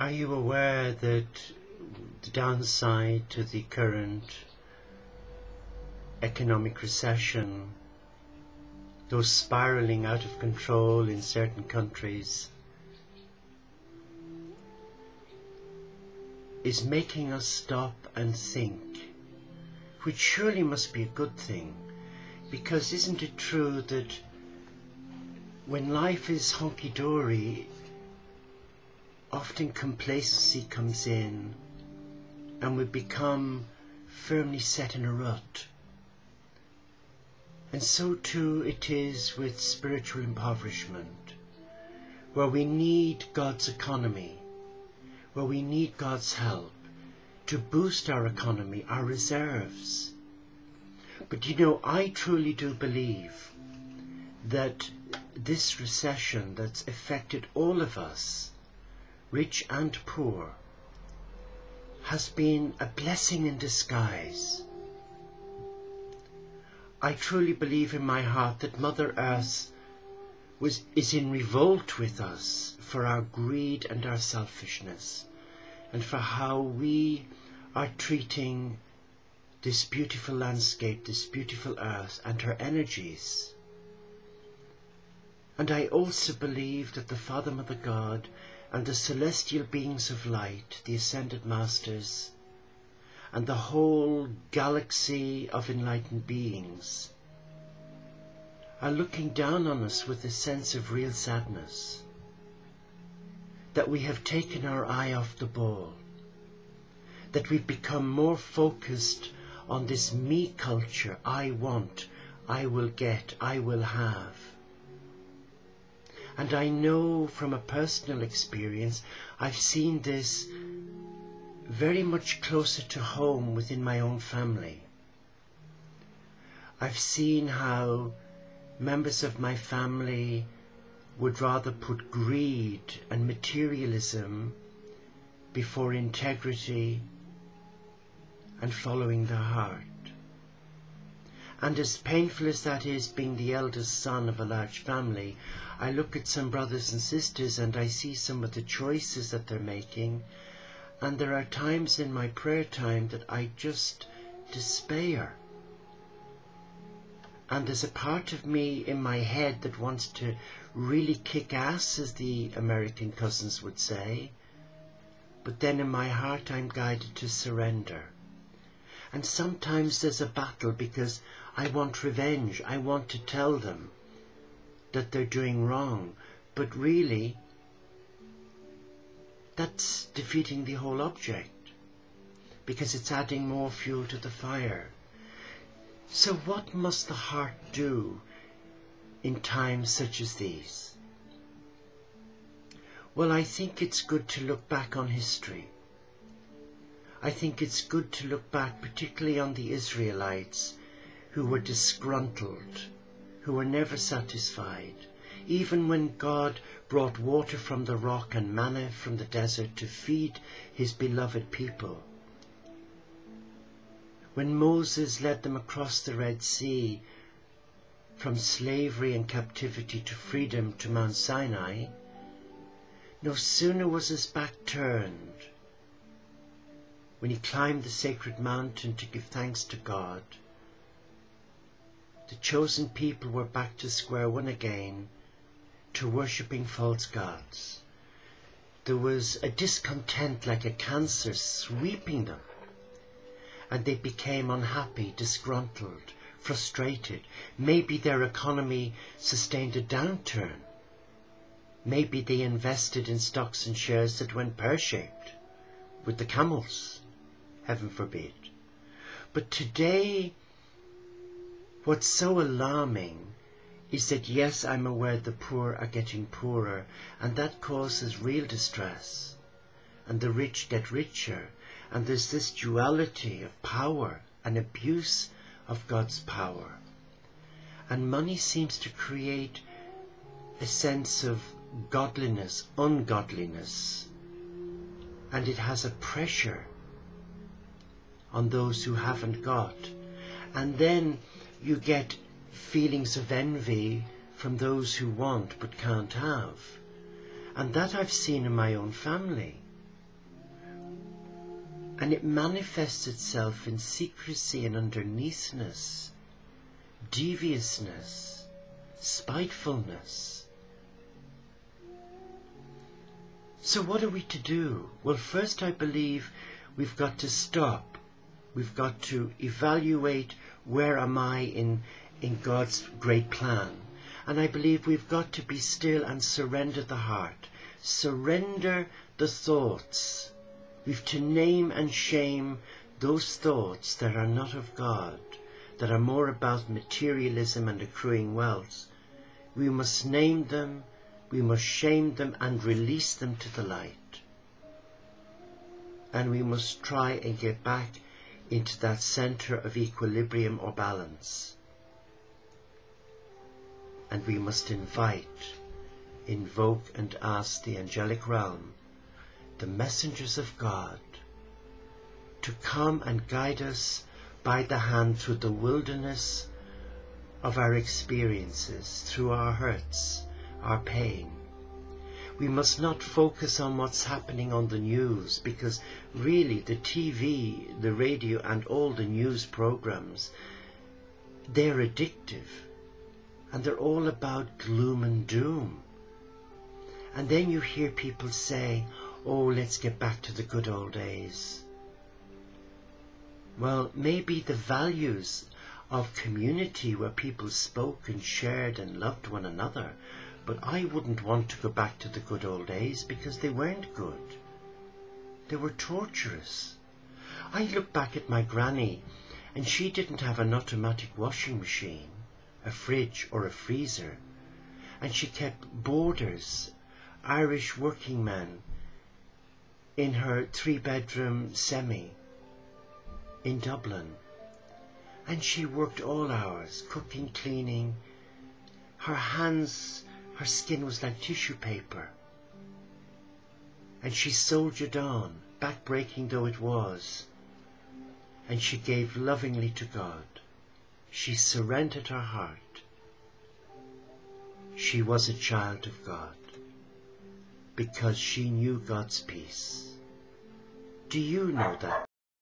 Are you aware that the downside to the current economic recession, those spiraling out of control in certain countries, is making us stop and think, which surely must be a good thing, because isn't it true that when life is hunky-dory, often complacency comes in and we become firmly set in a rut? And so too it is with spiritual impoverishment, where we need God's economy, where we need God's help to boost our economy, our reserves. But you know, I truly do believe that this recession that's affected all of us, rich and poor, has been a blessing in disguise. I truly believe in my heart that Mother Earth is in revolt with us for our greed and our selfishness, and for how we are treating this beautiful landscape, this beautiful earth and her energies. And I also believe that the Father, Mother God and the celestial beings of light, the Ascended Masters, and the whole galaxy of enlightened beings are looking down on us with a sense of real sadness, that we have taken our eye off the ball, that we've become more focused on this me culture. I want, I will get, I will have. And I know from a personal experience, I've seen this very much closer to home within my own family. I've seen how members of my family would rather put greed and materialism before integrity and following their heart. And as painful as that is, being the eldest son of a large family, I look at some brothers and sisters and I see some of the choices that they're making, and there are times in my prayer time that I just despair. And there's a part of me in my head that wants to really kick ass, as the American cousins would say, but then in my heart I'm guided to surrender. And sometimes there's a battle because I want revenge. I want to tell them that they're doing wrong, but really that's defeating the whole object, because it's adding more fuel to the fire. So what must the heart do in times such as these? Well, I think it's good to look back on history. I think it's good to look back particularly on the Israelites, who were disgruntled, who were never satisfied, even when God brought water from the rock and manna from the desert to feed his beloved people. When Moses led them across the Red Sea from slavery and captivity to freedom to Mount Sinai, no sooner was his back turned, when he climbed the sacred mountain to give thanks to God, the chosen people were back to square one again, to worshipping false gods. There was a discontent like a cancer sweeping them, and they became unhappy, disgruntled, frustrated. Maybe their economy sustained a downturn. Maybe they invested in stocks and shares that went pear-shaped with the camels, heaven forbid. But today, what's so alarming is that, yes, I'm aware the poor are getting poorer, and that causes real distress, and the rich get richer, and there's this duality of power and abuse of God's power. And money seems to create a sense of godliness, ungodliness, and it has a pressure on those who haven't got. And then you get feelings of envy from those who want but can't have. And that I've seen in my own family. And it manifests itself in secrecy and underneathness, deviousness, spitefulness. So what are we to do? Well, first I believe we've got to stop. We've got to evaluate, where am I in God's great plan? And I believe we've got to be still and surrender the heart. Surrender the thoughts. We've to name and shame those thoughts that are not of God, that are more about materialism and accruing wealth. We must name them, we must shame them and release them to the light. And we must try and get back into that center of equilibrium or balance. And we must invite, invoke and ask the angelic realm, the messengers of God, to come and guide us by the hand through the wilderness of our experiences, through our hurts, our pain. We must not focus on what's happening on the news, because really the TV, the radio and all the news programs, they're addictive and they're all about gloom and doom. And then you hear people say, oh, let's get back to the good old days. Well, maybe the values of community where people spoke and shared and loved one another, but I wouldn't want to go back to the good old days because they weren't good. They were torturous. I look back at my granny and she didn't have an automatic washing machine, a fridge or a freezer, and she kept boarders, Irish working men, in her 3-bedroom semi in Dublin. And she worked all hours, cooking, cleaning. Her hands, her skin was like tissue paper. And she soldiered on, back-breaking though it was. And she gave lovingly to God. She surrendered her heart. She was a child of God because she knew God's peace. Do you know that